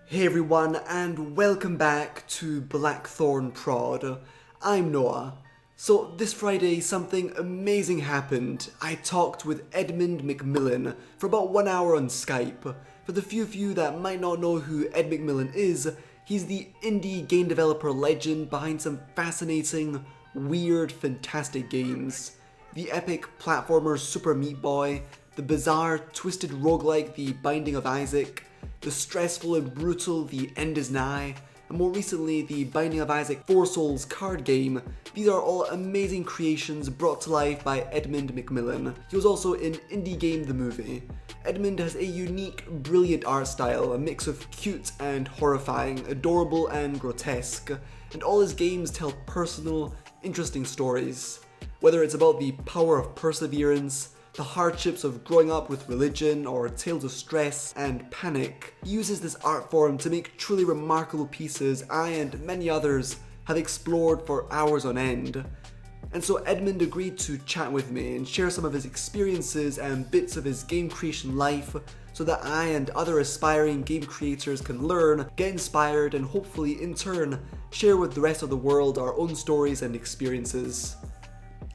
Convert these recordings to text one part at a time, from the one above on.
Hey everyone, and welcome back to Blackthornprod. I'm Noah. So this Friday something amazing happened. I talked with Edmund Mcmillen for about 1 hour on Skype. For the few of you that might not know who Ed McMillen is, he's the indie game developer legend behind some fascinating, weird, fantastic games. The epic platformer Super Meat Boy, the bizarre, twisted roguelike The Binding of Isaac, the stressful and brutal The End is Nigh, and more recently the Binding of Isaac 4 Souls card game. These are all amazing creations brought to life by Edmund Mcmillen. He was also in Indie Game the Movie. Edmund has a unique, brilliant art style, a mix of cute and horrifying, adorable and grotesque, and all his games tell personal, interesting stories. Whether it's about the power of perseverance, the hardships of growing up with religion, or tales of stress and panic, he uses this art form to make truly remarkable pieces I and many others have explored for hours on end. And so Edmund agreed to chat with me and share some of his experiences and bits of his game creation life so that I and other aspiring game creators can learn, get inspired, and hopefully in turn share with the rest of the world our own stories and experiences.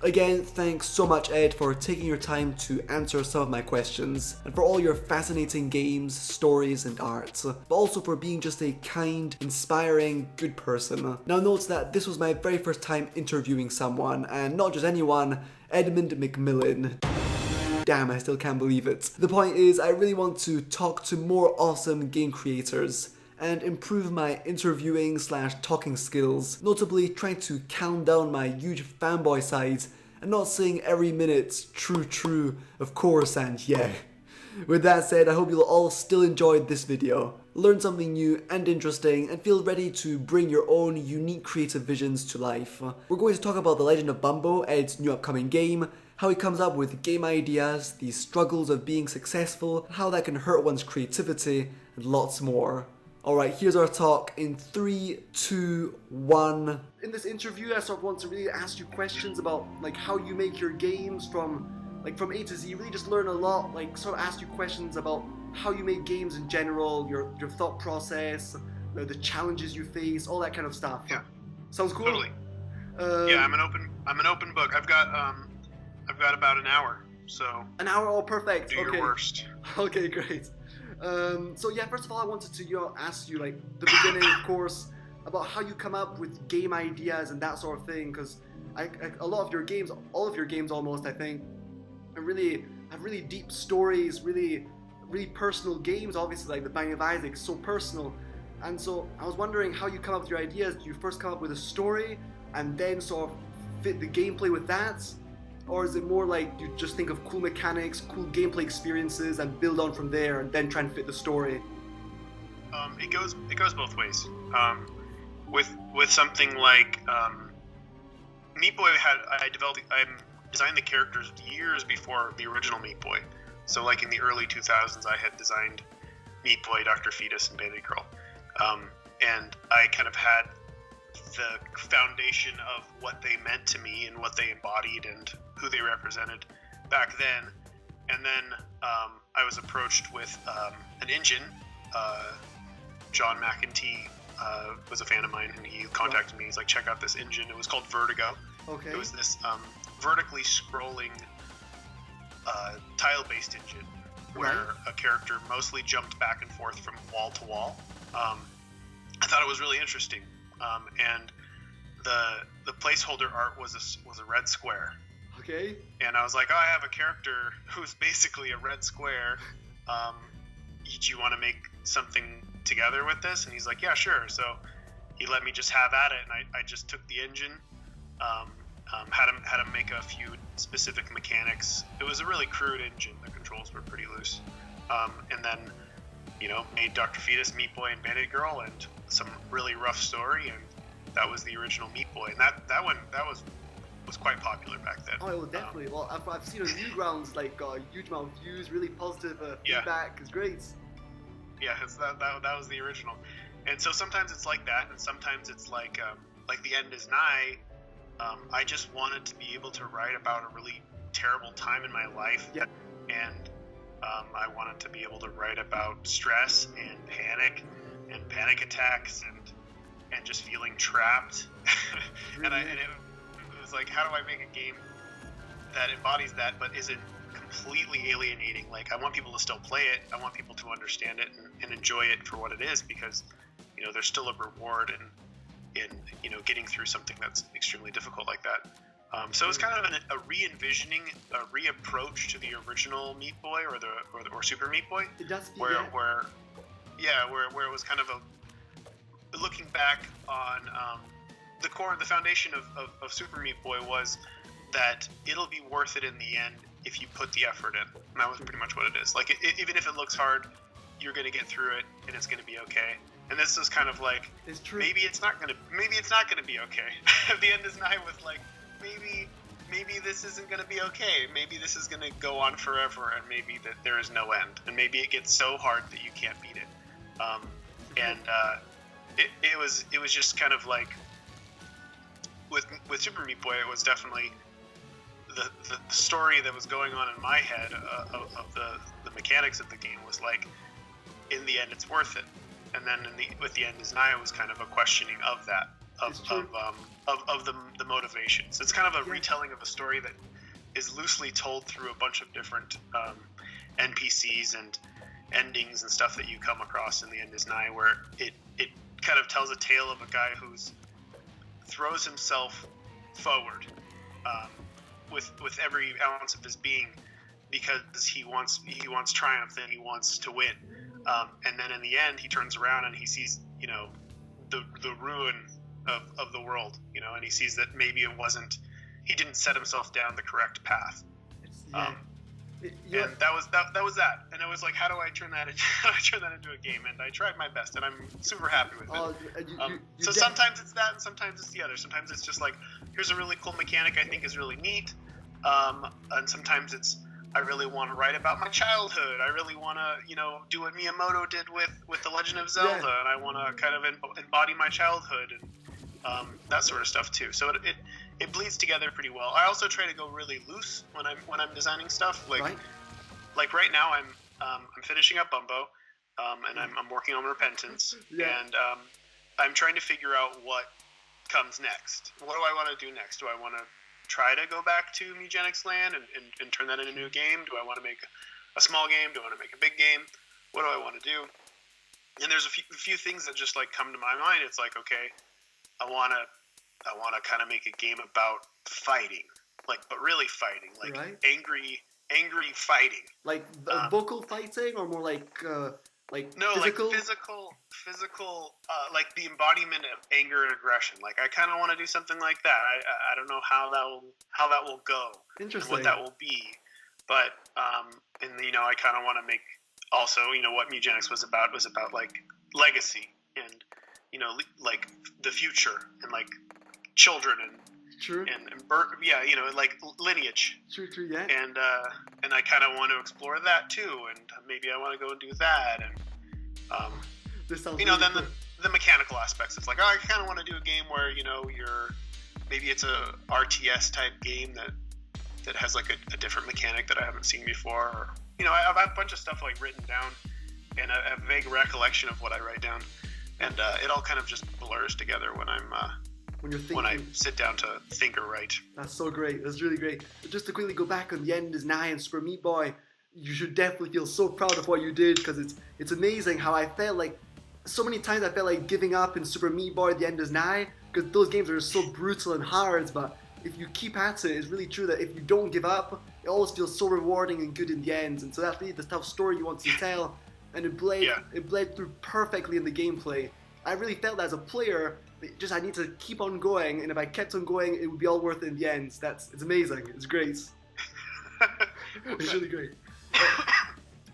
Again, thanks so much Ed for taking your time to answer some of my questions, and for all your fascinating games, stories and art, but also for being just a kind, inspiring, good person. Now note that this was my very first time interviewing someone, and not just anyone, Edmund Mcmillen. Damn, I still can't believe it. The point is, I really want to talk to more awesome game creators and improve my interviewing / talking skills, notably trying to calm down my huge fanboy side and not saying every minute true, of course, and yeah. With that said, I hope you'll all still enjoy this video, learn something new and interesting, and feel ready to bring your own unique creative visions to life. We're going to talk about The Legend of Bumble, Ed's new upcoming game, how he comes up with game ideas, the struggles of being successful, how that can hurt one's creativity, and lots more. Alright, here's our talk in 3, 2, 1. In this interview, I sort of want to really ask you questions about how you make your games from A to Z. Really just learn a lot, sort of ask you questions about how you make games in general, your thought process, the challenges you face, all that kind of stuff. Yeah. Sounds cool? Totally. Yeah, I'm an open book. I've got about an hour, so. An hour, all perfect. Do your worst. Okay, great. So yeah, first of all, I wanted to ask you the beginning, of course, about how you come up with game ideas and that sort of thing, because a lot of your games, all of your games almost, I think, have really deep stories, really personal games. Obviously, The Binding of Isaac is so personal, and so I was wondering how you come up with your ideas. Do you first come up with a story and then sort of fit the gameplay with that? Or is it more you just think of cool mechanics, cool gameplay experiences, and build on from there, and then try and fit the story? It goes both ways. With something like Meat Boy, I designed the characters years before the original Meat Boy. So in the early 2000s, I had designed Meat Boy, Dr. Fetus, and Bandit Girl, and I kind of had the foundation of what they meant to me and what they embodied and who they represented back then. And then I was approached with an engine. John McEntee was a fan of mine, and he contacted me. He's like, check out this engine. It was called Vertigo. Okay. It was this vertically scrolling tile-based engine where a character mostly jumped back and forth from wall to wall. I thought it was really interesting. And the placeholder art was a red square. Okay. And I was like, I have a character who's basically a red square. Do you want to make something together with this? And he's like, yeah, sure. So he let me just have at it, and I just took the engine, had him make a few specific mechanics. It was a really crude engine. The controls were pretty loose. And then, made Dr. Fetus, Meat Boy, and Bandit Girl, and some really rough story, and that was the original Meat Boy, and that was quite popular back then. Oh, definitely. Well, I've seen on Newgrounds got a huge amount of views, really positive feedback. It's great. Yeah, that was the original, and so sometimes it's like that, and sometimes it's like The End is Nigh. I just wanted to be able to write about a really terrible time in my life, and I wanted to be able to write about stress and panic and panic attacks and just feeling trapped. Really? and it was like, how do I make a game that embodies that but isn't completely alienating? Like, I want people to still play it. I want people to understand it and enjoy it for what it is, because there's still a reward in getting through something that's extremely difficult like that. So it's kind of a re-envisioning, a reapproach to the original Meat Boy or Super Meat Boy, It does feel, where it was kind of a looking back on the foundation of Super Meat Boy was that it'll be worth it in the end if you put the effort in. And that was pretty much what it is. Like, even if it looks hard, you're going to get through it, and it's going to be okay. And this is kind of like, it's true. Maybe it's not gonna be okay. The end is nigh was like, maybe this isn't gonna be okay. Maybe this is gonna go on forever, and maybe that there is no end, and maybe it gets so hard that you can't beat it. It was just kind of like with Super Meat Boy, it was definitely the story that was going on in my head of the mechanics of the game was like, in the end, it's worth it. And then with the end is nigh, it was kind of a questioning of that, of the motivations. It's kind of a retelling of a story that is loosely told through a bunch of different NPCs and endings and stuff that you come across in the end is nigh, where it kind of tells a tale of a guy who's throws himself forward with every ounce of his being, because he wants triumph and he wants to win. And then in the end, he turns around and he sees, the ruin of the world, and he sees that maybe he didn't set himself down the correct path. And that was that. And it was like, how do I turn that into a game? And I tried my best, and I'm super happy with it. So sometimes it's that, and sometimes it's the other. Sometimes it's just like, here's a really cool mechanic I think is really neat. And sometimes it's, I really want to write about my childhood. I really want to, do what Miyamoto did with The Legend of Zelda, and I want to kind of embody my childhood and that sort of stuff too. So it bleeds together pretty well. I also try to go really loose when I'm designing stuff. Like right now I'm finishing up Bumbo, and I'm working on Repentance, and I'm trying to figure out what comes next. What do I want to do next? Do I want to try to go back to Mugenics Land and turn that into a new game? Do I want to make a small game? Do I want to make a big game? What do I want to do? And there's a few things that just like come to my mind. It's like, okay, I want to kind of make a game about fighting, but really fighting, angry fighting. Like vocal fighting, or more like no, physical? like physical, like the embodiment of anger and aggression. Like, I kind of want to do something like that. I don't know how that will go. Interesting. And what that will be, but and I kind of want to make also, what Mugenics was about like legacy and like the future and like children and True. and like lineage. True, yeah. And I kind of want to explore that too, and maybe I want to go and do that, and This sounds then cool. the mechanical aspects. It's like, I kind of want to do a game where maybe it's a RTS type game that has like a different mechanic that I haven't seen before, or I have a bunch of stuff like written down, and a vague recollection of what I write down, and it all kind of just blurs together when you're thinking. when I sit down to think or write. That's so great. That's really great. Just to quickly go back on The End is Nigh and Super Meat Boy, you should definitely feel so proud of what you did, because it's amazing how I felt like so many times I felt like giving up in Super Meat Boy, The End is Nigh, because those games are so brutal and hard, but if you keep at it, it's really true that if you don't give up, it always feels so rewarding and good in the end. And so that's really the tough story you want to tell, and it bled through perfectly in the gameplay. I really felt that as a player, I need to keep on going, and if I kept on going, it would be all worth it in the end. It's amazing. It's great. It's really great.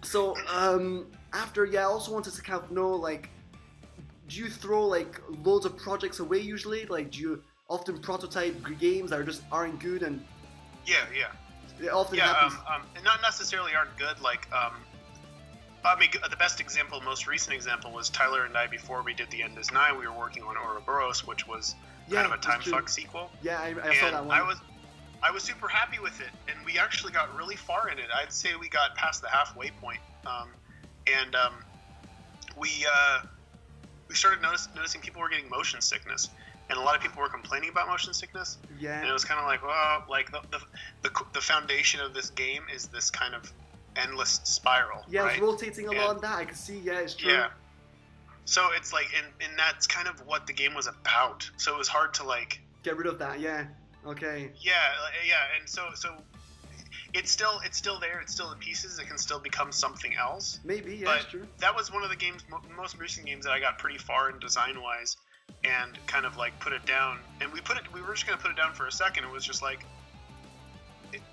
So after, I also wanted to kind of know, like, do you throw like loads of projects away usually? Like, do you often prototype games that aren't good? And it often happens. Not necessarily aren't good. Like, the best example, most recent example, was Tyler and I, before we did The End is Nigh, we were working on Ouroboros, which was kind of a time fuck sequel. Yeah, I saw that one. I was super happy with it, and we actually got really far in it. I'd say we got past the halfway point, and we started noticing people were getting motion sickness, and a lot of people were complaining about motion sickness. Yeah. And it was kind of like, well, like the foundation of this game is this kind of endless spiral. Yeah, right? it's rotating a lot on that. I can see. Yeah, it's true. Yeah. So it's like, and that's kind of what the game was about. So it was hard to like get rid of that. Yeah. Okay. Yeah, and so it's still there. It's still in pieces. It can still become something else. Maybe, yeah, but true. That was one of the games, most recent games that I got pretty far in design wise, and kind of like put it down. And we were just gonna put it down for a second. It was just like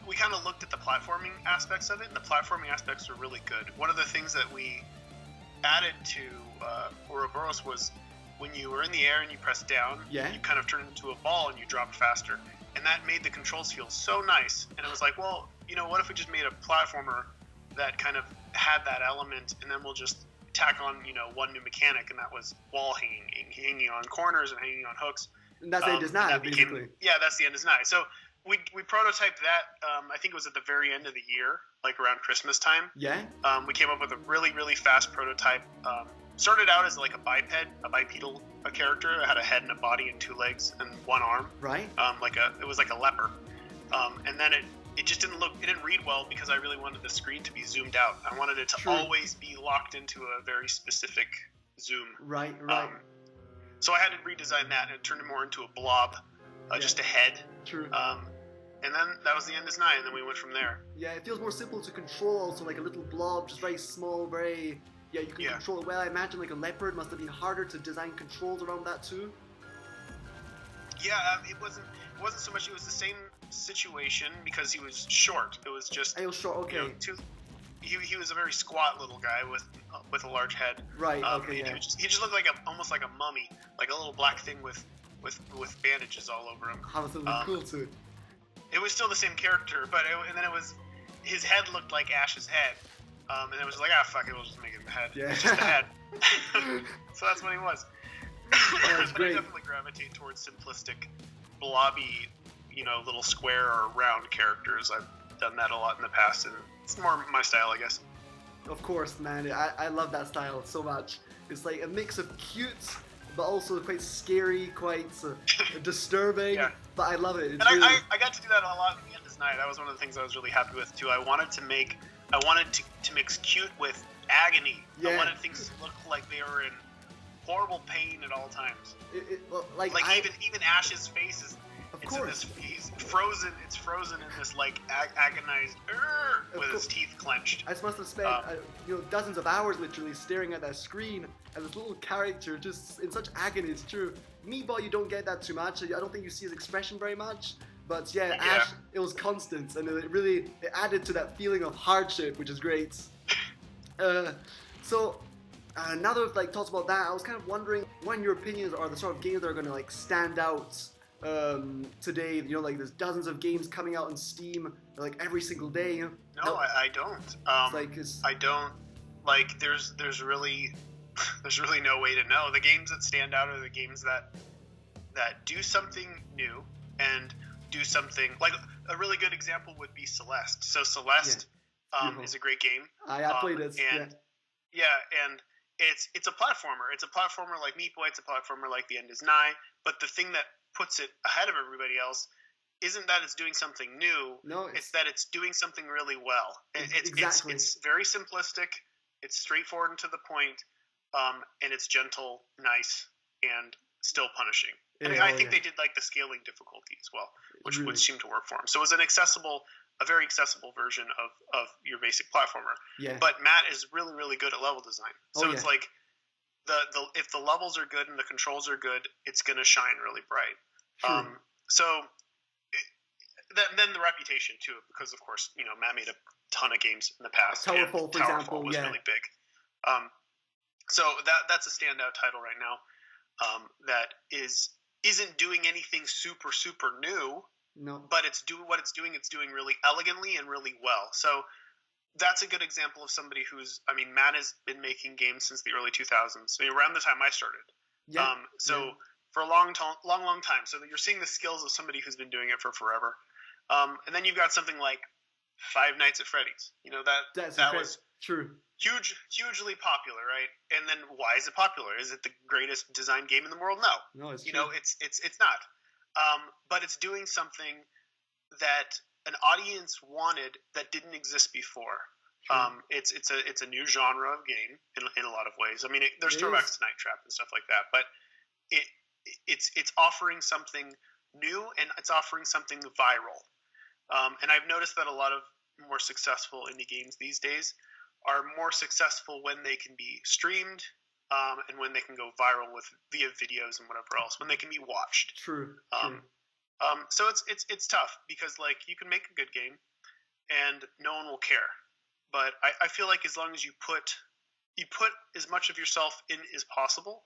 we kind of looked at the platforming aspects of it, and the platforming aspects were really good. One of the things that we added to Ouroboros was when you were in the air and you pressed down, you kind of turned into a ball and you dropped faster. And that made the controls feel so nice. And it was like, well, what if we just made a platformer that kind of had that element, and then we'll just tack on, one new mechanic, and that was wall hanging on corners and hanging on hooks. And that's the end is Nigh, basically. Yeah, that's the end is Nigh. So we prototyped that, I think it was at the very end of the year, like around Christmas time. Yeah. We came up with a really, really fast prototype. Started out as like a bipedal character. It had a head and a body and 2 legs and 1 arm. Right. It was like a leper. And then it just didn't read well because I really wanted the screen to be zoomed out. I wanted it to always be locked into a very specific zoom. Right. So I had to redesign that, and it turned it more into a blob, just a head. True. And then that was the end is Nigh, and then we went from there. Yeah, it feels more simple to control, also like a little blob, just very small, very... Yeah, you can control it well. I imagine like a leopard must have been harder to design controls around that too. Yeah, it wasn't so much. It was the same situation because he was short. It was just. He was short. Okay. He was a very squat little guy with a large head. Right. Okay. Yeah. He just looked like almost like a mummy, like a little black thing with bandages all over him. How something cool too. It was still the same character, but and then it was his head looked like Ash's head. And it was like, fuck it, we'll just make it the head. Yeah. It's just the head. So that's what he was. That's but great. I definitely gravitate towards simplistic, blobby, little square or round characters. I've done that a lot in the past, and it's more my style, I guess. Of course, man. I love that style so much. It's like a mix of cute, but also quite scary, quite disturbing. Yeah. But I love it. And I got to do that a lot in the end of Nigh. That was one of the things I was really happy with, too. I wanted to mix cute with agony. Yeah. I wanted things to look like they were in horrible pain at all times. Even Ash's face is. He's frozen. It's frozen in this like agonized with his teeth clenched. I must have spent dozens of hours literally staring at that screen and this little character just in such agony. It's true. Meatball, you don't get that too much. I don't think you see his expression very much. But yeah, Ash, it was constant, and it added to that feeling of hardship, which is great. So now that we've talked about that, I was kind of wondering what in your opinions are the sort of games that are going to stand out today. There's dozens of games coming out on Steam every single day. No, I don't. I don't. There's really no way to know. The games that stand out are the games that do something new and do something like a really good example would be Celeste. So Celeste is a great game. I played it. And it's a platformer. It's a platformer like Meat Boy. It's a platformer like The End Is Nigh. But the thing that puts it ahead of everybody else isn't that it's doing something new. No, it's that it's doing something really well. Exactly. It's very simplistic. It's straightforward and to the point, and it's gentle, nice, and still punishing. And I think they did the scaling difficulty as well, which seemed to work for them. So it was a very accessible version of your basic platformer. Yeah. But Matt is really, really good at level design. So it's like if the levels are good and the controls are good, it's going to shine really bright. Then the reputation too, because of course Matt made a ton of games in the past. Towerfall, for example, was really big. So that's a standout title right now. That isn't doing anything super new. No. But what it's doing really elegantly and really well. So that's a good example of somebody Matt has been making games since the early 2000s. Around the time I started. Yeah. For a long time. So that you're seeing the skills of somebody who's been doing it for forever. And then you've got something like Five Nights at Freddy's. That was true. hugely popular, right? And then why is it popular? Is it the greatest design game in the world? No. No, it's you true. know, it's not. But it's doing something that an audience wanted that didn't exist before. It's a new genre of game in a lot of ways. I mean, there's throwbacks to Night Trap and stuff like that, but it's offering something new, and it's offering something viral. And I've noticed that a lot of more successful indie games these days are more successful when they can be streamed, and when they can go viral via videos and whatever else, when they can be watched. True. So it's tough because like you can make a good game and no one will care. But I feel like as long as you put as much of yourself in as possible,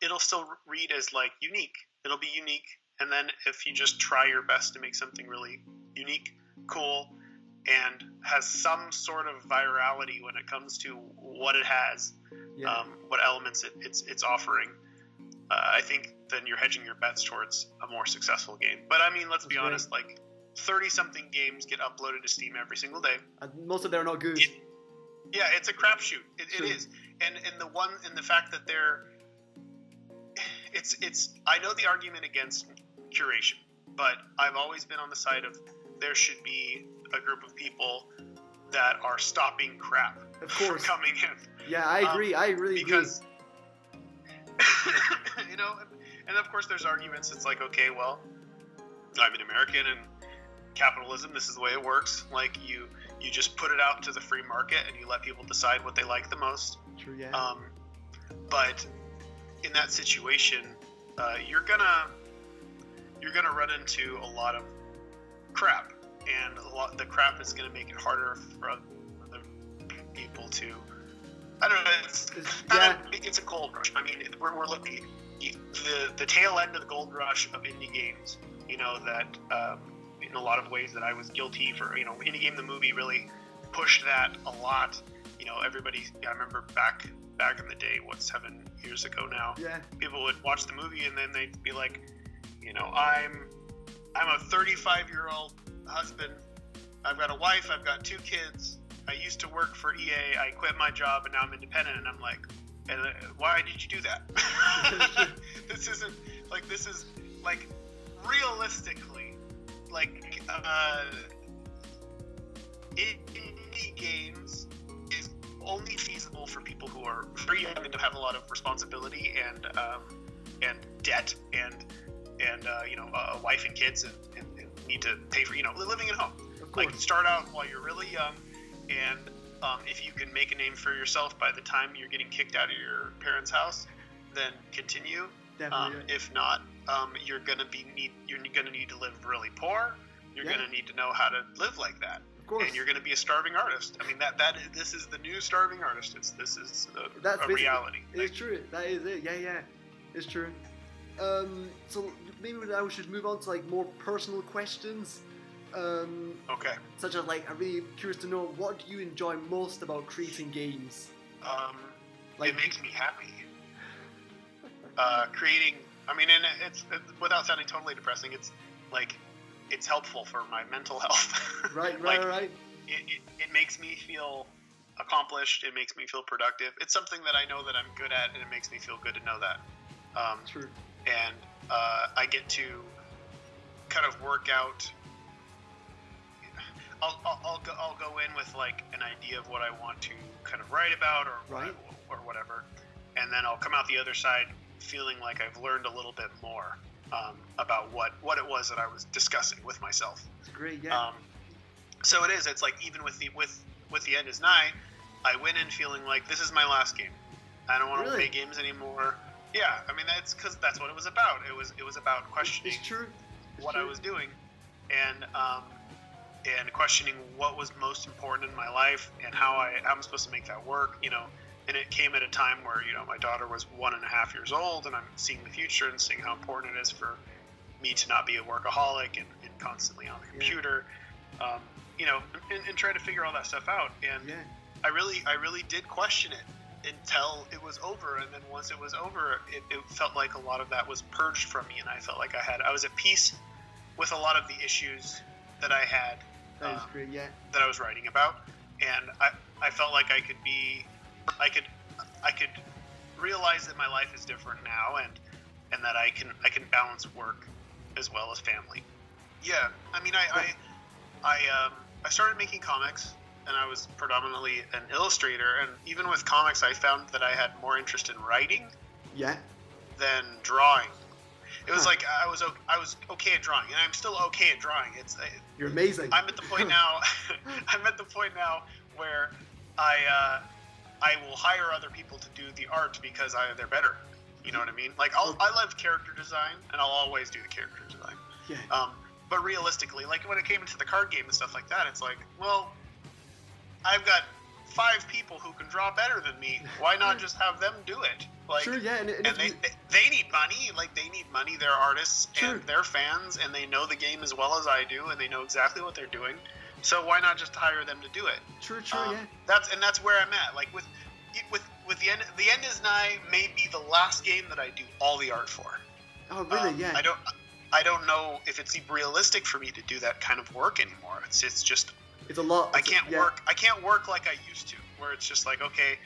it'll still read as like unique. It'll be unique. And then if you just try your best to make something really unique, cool, and has some sort of virality when it comes to what it has, what elements it's offering, I think then you're hedging your bets towards a more successful game. But I mean, let's be honest, like 30-something games get uploaded to Steam every single day. And most of them are not good. It's a crapshoot. It is. And the fact that I know the argument against curation, but I've always been on the side of there should be a group of people that are stopping crap from coming in. Yeah, I agree. I really agree. You know, and of course there's arguments. It's like, okay, well, I'm an American and capitalism, this is the way it works. Like you just put it out to the free market and you let people decide what they like the most. True, yeah. But in that situation, you're gonna run into a lot of crap, and the crap is gonna make it harder for other people to. I don't know. It's a gold rush. I mean, we're looking the tail end of the gold rush of indie games. You know that in a lot of ways that I was guilty for. You know, Indie Game the movie really pushed that a lot. You know, everybody. I remember back in the day, 7 years ago now. Yeah. People would watch the movie and then they'd be like, you know, I'm a 35-year-old husband. I've got a wife. I've got 2 kids. I used to work for EA. I quit my job and now I'm independent. And I'm like, why did you do that? This is realistically, like, indie games is only feasible for people who are very young and have a lot of responsibility and debt and you know, a wife and kids and need to pay for, you know, living at home. Like, start out while you're really young, and if you can make a name for yourself by the time you're getting kicked out of your parents' house, then continue. If not, you're gonna need to live really poor. You're gonna need to know how to live like that. And you're going to be a starving artist. I mean, this is the new starving artist. This is a reality. It's true. That is it. Yeah, it's true. So maybe now we should move on to like more personal questions. Okay. Such as like, I'm really curious to know, what do you enjoy most about creating games? It makes me happy. Creating. I mean, and it's without sounding totally depressing. It's like. It's helpful for my mental health. Right. It makes me feel accomplished. It makes me feel productive. It's something that I know that I'm good at, and it makes me feel good to know that. True. And I get to kind of work out. I'll go in with like an idea of what I want to kind of write about or whatever, and then I'll come out the other side feeling like I've learned a little bit more. About what it was that I was discussing with myself. It's great, yeah. So it is. It's like even with the end is nigh, I went in feeling like this is my last game. I don't want to play games anymore. Yeah, I mean that's because that's what it was about. It was about questioning what I was doing, and questioning what was most important in my life and how I'm supposed to make that work. You know. And it came at a time where, you know, my daughter was 1.5 years old, and I'm seeing the future and seeing how important it is for me to not be a workaholic and constantly on the computer, you know, and try to figure all that stuff out. And I really did question it until it was over. And then once it was over, it felt like a lot of that was purged from me, and I felt like I was at peace with a lot of the issues that I had, that I was writing about. And I felt like I could realize that my life is different now, and that I can balance work as well as family. Yeah, I mean, I started making comics, and I was predominantly an illustrator. And even with comics, I found that I had more interest in writing, than drawing. It was like I was okay at drawing, and I'm still okay at drawing. You're amazing. I'm at the point now. I'm at the point now where I will hire other people to do the art because they're better. You know what I mean? Like I love character design, and I'll always do the character design. Yeah. But realistically, like when it came into the card game and stuff like that, it's like, well, I've got 5 people who can draw better than me. Why not just have them do it? Like, sure, yeah, and they need money. Like, they need money. They're artists, and they're fans, and they know the game as well as I do, and they know exactly what they're doing. So why not just hire them to do it? True, yeah. That's where I'm at. Like with the end is nigh may be the last game that I do all the art for. Oh, really? Yeah. I don't know if it's realistic for me to do that kind of work anymore. It's just. It's a lot. I can't work like I used to, where it's just like, okay,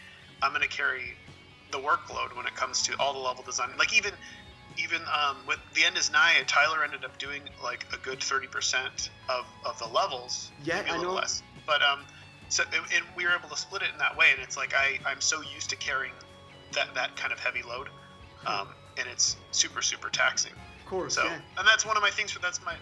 I'm gonna carry the workload when it comes to all the level design. Like even with the end is nigh, Tyler ended up doing like a good 30% of the levels. Yeah, maybe a little less. But and we were able to split it in that way, and it's like I'm so used to carrying that kind of heavy load, and it's super taxing. Of course. So, yeah. And that's one of my things. That's my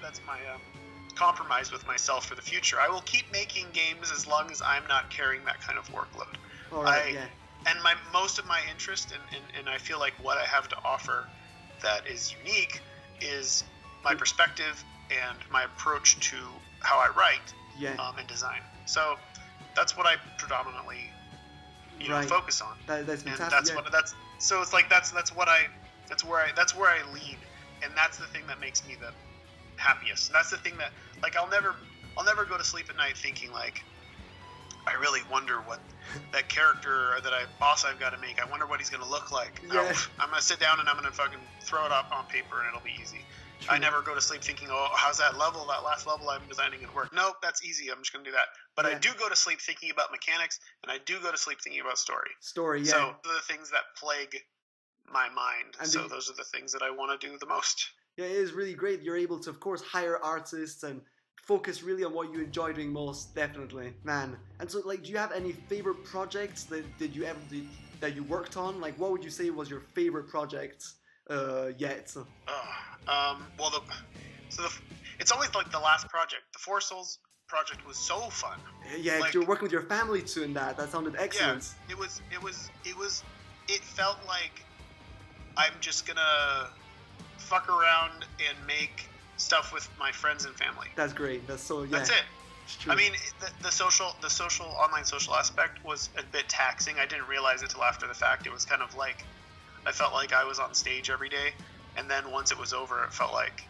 compromise with myself for the future. I will keep making games as long as I'm not carrying that kind of workload. All right, yeah. And most of my interest and I feel like what I have to offer that is unique is my perspective and my approach to how I write and design. So that's what I predominantly focus on. That's fantastic. And that's where I lean, and that's the thing that makes me the happiest. And that's the thing that, like, I'll never go to sleep at night thinking like, I really wonder what that character or boss I've got to make, I wonder what he's going to look like. Yeah. I'm going to sit down and I'm going to fucking throw it up on paper and it'll be easy. True. I never go to sleep thinking, oh, how's that last level I'm designing going to work? Nope, that's easy. I'm just going to do that. But I do go to sleep thinking about mechanics, and I do go to sleep thinking about story. Yeah. So those are the things that plague my mind. And so those are the things that I want to do the most. Yeah, it is really great. You're able to, of course, hire artists and focus really on what you enjoy doing most, definitely, man. And so, like, do you have any favorite projects that you worked on? Like, what would you say was your favorite project yet? It's always like the last project. The Four Souls project was so fun. Yeah, like, you're working with your family too in that. That sounded excellent. Yeah, it felt like I'm just gonna fuck around and make stuff with my friends and family. That's great. That's it. I mean, the online social aspect was a bit taxing. I didn't realize it till after the fact. It was kind of like, I felt like I was on stage every day, and then once it was over, it felt like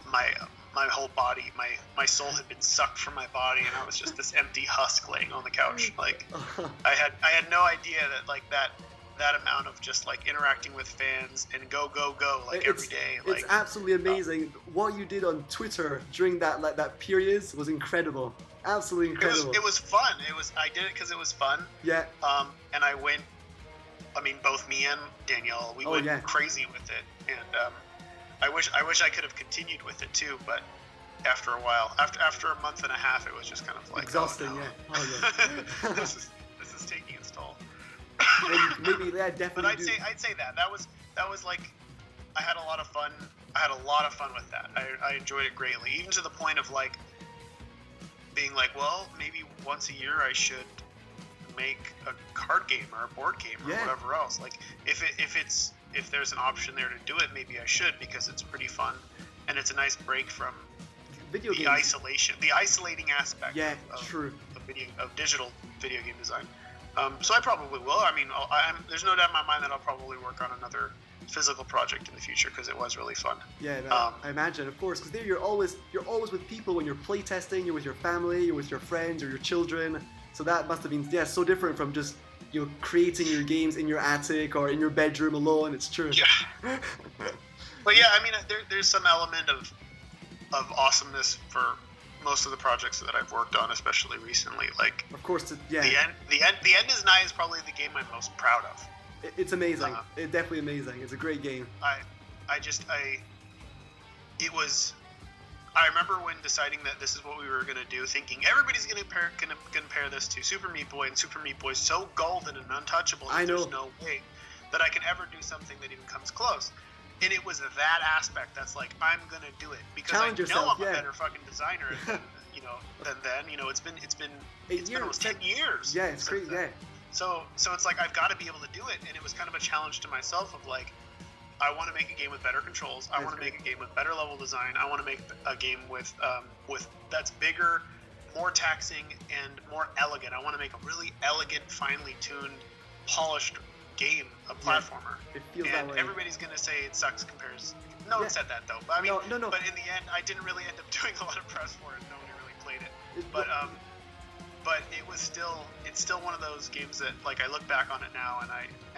my whole body, my soul had been sucked from my body, and I was just this empty husk laying on the couch. Like, I had no idea that like that amount of just like interacting with fans and go like every day. Like, it's absolutely amazing. What you did on Twitter during that period was incredible. Absolutely incredible. It was fun. I did it because it was fun. Yeah. And I went. I mean, both me and Danielle, we went crazy with it, and I wish I could have continued with it too, but after a while, after a month and a half, it was just kind of like exhausting. Oh, no. Yeah. Oh, yeah. this is taking its toll. Maybe definitely. But I'd say that was like, I had a lot of fun. I had a lot of fun with that. I enjoyed it greatly, even to the point of like being like, well, maybe once a year I should make a card game or a board game or whatever else. Like if there's an option there to do it, maybe I should, because it's pretty fun and it's a nice break from the isolating aspect of digital video game design. So I probably will. I mean, there's no doubt in my mind that I'll probably work on another physical project in the future, because it was really fun. Yeah, no, I imagine, of course, because there you're always with people when you're playtesting. You're with your family, you're with your friends or your children. So that must have been so different from just creating your games in your attic or in your bedroom alone. It's true. Yeah. But yeah, I mean, there's some element of awesomeness for most of the projects that I've worked on, especially recently. Like, Of course, yeah. the end is Nigh is probably the game I'm most proud of. It's amazing. It's definitely amazing. It's a great game. I remember when deciding that this is what we were gonna do, thinking everybody's gonna compare this to Super Meat Boy, and Super Meat Boy's so golden and untouchable that there's no way that I can ever do something that even comes close. And it was that aspect that's like, I'm gonna do it because Challenge yourself, I'm a better fucking designer than then. It's been almost 10 years. Yeah, it's crazy. Yeah. So it's like I've got to be able to do it, and it was kind of a challenge to myself of like, I want to make a game with better controls. I want to make a game with better level design. I want to make a game with that's bigger, more taxing, and more elegant. I want to make a really elegant, finely tuned, polished game, a platformer. It feels and that way. Everybody's gonna say it sucks compares. No one said that though. But I mean, no. But in the end, I didn't really end up doing a lot of press for it. Nobody really played it. But it's still one of those games that, like, I look back on it now and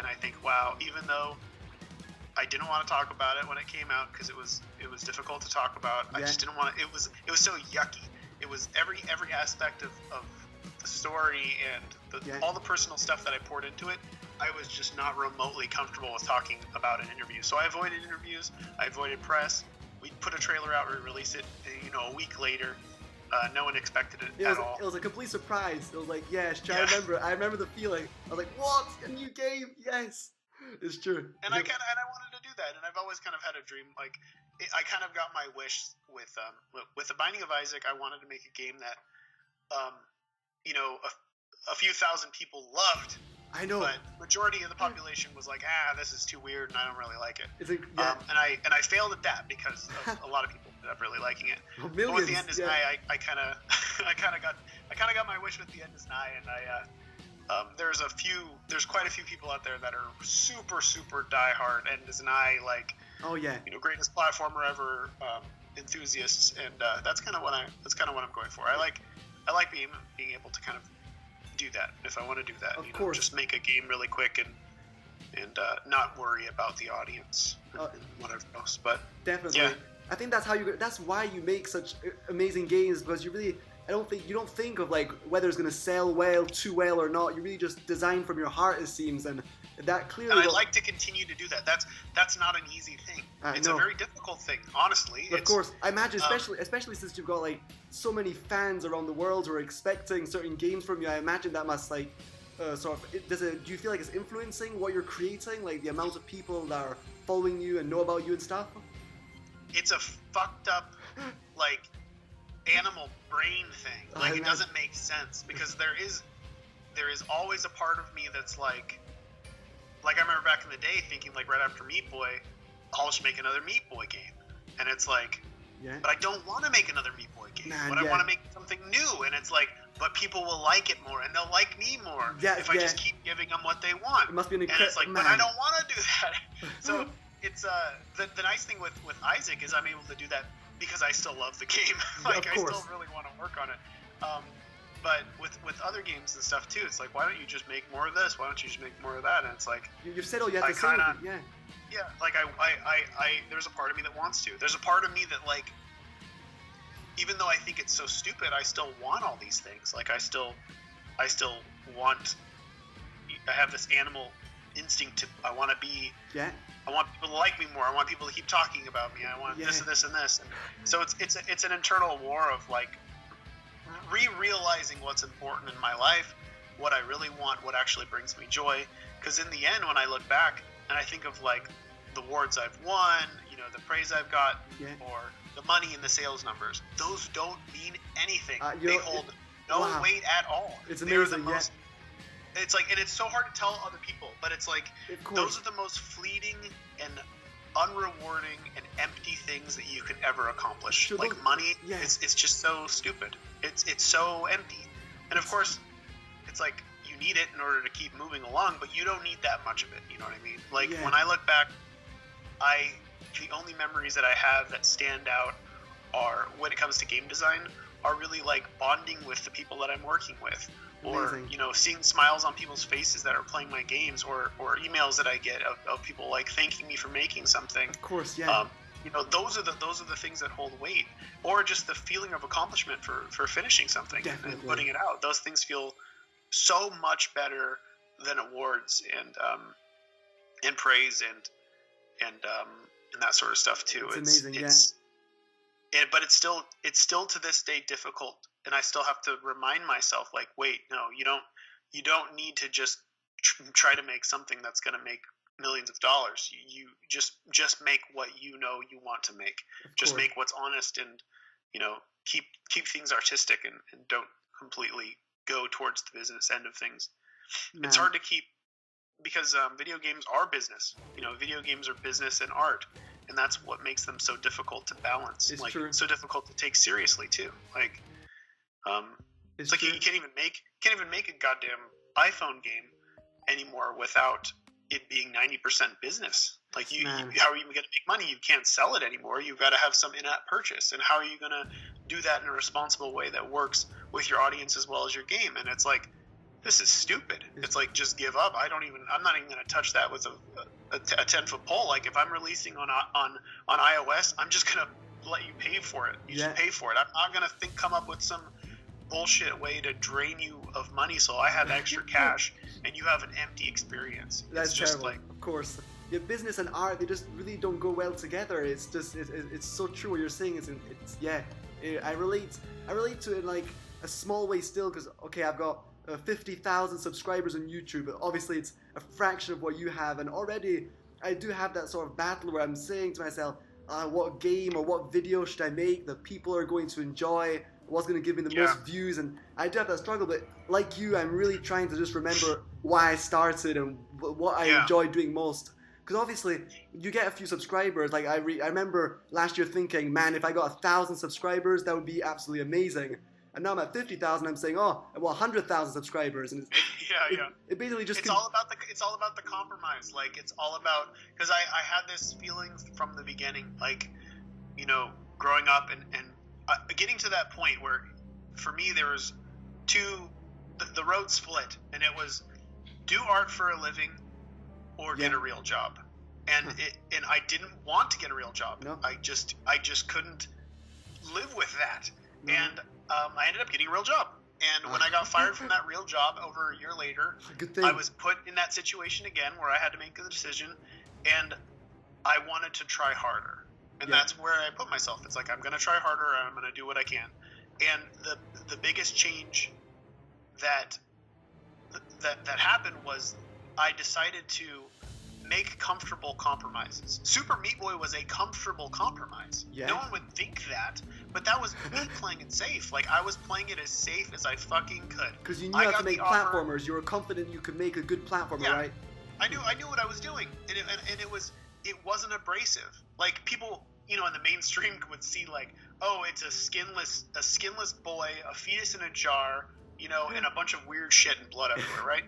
I think, wow, even though I didn't want to talk about it when it came out because it was difficult to talk about. I just didn't want to. It was so yucky. It was every aspect of the story and all the personal stuff that I poured into it. I was just not remotely comfortable with talking about an interview. So I avoided interviews. I avoided press. We put a trailer out. We released it, a week later. No one expected it at all. It was a complete surprise. It was like, yes, I remember the feeling. I was like, what? A new game? Yes. It's true. And I wanted to do that, and I've always kind of had a dream. Like, I kind of got my wish with The Binding of Isaac. I wanted to make a game that, a few thousand people loved. I know. But majority of the population was like, this is too weird, and I don't really like it. And I failed at that because of a lot of people ended up really liking it. Millions, but with The End is Nigh, I kind of got my wish with The End is Nigh, and there's quite a few people out there that are super, super diehard End is Nigh, like, greatest platformer ever enthusiasts, and that's kind of what I'm going for. I like being able to kind of do that if I want to do that. Of course. Just make a game really quick and not worry about the audience and whatever else. But definitely, I think that's why you make such amazing games, because you don't think of like whether it's gonna sell too well or not. You really just design from your heart, it seems, and that clearly. And I like to continue to do that. That's not an easy thing. It's a very difficult thing, honestly. Of course, I imagine, especially since you've got like so many fans around the world who are expecting certain games from you. I imagine that must like do you feel like it's influencing what you're creating, like the amount of people that are following you and know about you and stuff? It's a fucked up like animal brain thing. Like, it doesn't make sense because there is always a part of me that's like I remember back in the day thinking, like, right after Meat Boy, I'll just make another Meat Boy game, and it's like, but I don't want to make another Meat Boy game. I want to make something new, and it's like, but people will like it more, and they'll like me more if I just keep giving them what they want. It must be an and it's like, but I don't want to do that. So it's the nice thing with Isaac is I'm able to do that because I still love the game. Like, I still really want to work on it. But with other games and stuff too, it's like, why don't you just make more of this? Why don't you just make more of that? And it's like, you've said all you have to say. Yeah. Like I there's a part of me that wants to. There's a part of me that, like, even though I think it's so stupid, I still want all these things. Like, I still want. I have this animal instinct I want to be. Yeah. I want people to like me more. I want people to keep talking about me. I want this and this and this. And so it's an internal war of, like, realizing what's important in my life, what I really want, what actually brings me joy. Because in the end, when I look back and I think of, like, the awards I've won, the praise I've got, or the money and the sales numbers, those don't mean anything. They hold no weight at all. It's amazing. It's like, and it's so hard to tell other people, but it's like, those are the most fleeting and unrewarding and empty things that you can ever accomplish. Like, money, it's just so stupid. It's so empty. And of course, it's like, you need it in order to keep moving along, but you don't need that much of it. You know what I mean? Like, when I look back, the only memories that I have that stand out are, when it comes to game design, are really like bonding with the people that I'm working with. Amazing. Or, seeing smiles on people's faces that are playing my games, or emails that I get of people, like, thanking me for making something. Of course, yeah. those are the things that hold weight, or just the feeling of accomplishment for finishing something and putting it out. Those things feel so much better than awards and praise and that sort of stuff too. It's amazing, but it's still to this day difficult, and I still have to remind myself, like, wait, no, you don't need to just try to make something that's going to make millions of dollars. You just make what you want to make. Just make what's honest, and keep things artistic, and don't completely go towards the business end of things. Man. It's hard to keep, because video games are business. Video games are business and art, and that's what makes them so difficult to balance. It's true. So difficult to take seriously too. Like, it's like you can't even make a goddamn iPhone game anymore without it being 90% business. Like, how are you going to make money? You can't sell it anymore. You've got to have some in-app purchase. And how are you going to do that in a responsible way that works with your audience as well as your game? And it's like, this is stupid. It's like, just give up. I'm not even going to touch that with a 10-foot pole. Like, if I'm releasing on iOS, I'm just going to let you pay for it. You should pay for it. I'm not going to come up with some bullshit way to drain you of money so I have extra cash and you have an empty experience. That's just terrible. Like, of course, business and art, they just really don't go well together. It's just it's so true what you're saying. I relate to it in like a small way still, because I've got 50,000 subscribers on YouTube, but obviously it's a fraction of what you have, and already I do have that sort of battle where I'm saying to myself, what game or what video should I make that people are going to enjoy, what's going to give me the most views, and I do have that struggle. But like you, I'm really trying to just remember why I started and what I enjoy doing most. Because obviously, you get a few subscribers. Like I remember last year thinking, man, if I got 1,000 subscribers, that would be absolutely amazing. And now I'm at 50,000. I'm saying, 100,000 subscribers, and it basically just. It's all about the compromise. Like, it's all about, because I had this feeling from the beginning, like, growing up and getting to that point where, for me, there was the road split, and it was do art for a living or get a real job, and I didn't want to get a real job. No. I just couldn't live with that, and I ended up getting a real job. And when I got fired from that real job over a year later, I was put in that situation again where I had to make a decision, and I wanted to try harder. And that's where I put myself. It's like, I'm going to try harder, and I'm going to do what I can. And the biggest change that happened was I decided to make comfortable compromises. Super Meat Boy was a comfortable compromise. Yeah. No one would think that, but that was me playing it safe. Like, I was playing it as safe as I fucking could. Because you knew how to make platformers. You were confident you could make a good platformer, right? I knew what I was doing, and it wasn't abrasive. Like, people, in the mainstream would see, like, oh, it's a skinless boy, a fetus in a jar, and a bunch of weird shit and blood everywhere, right?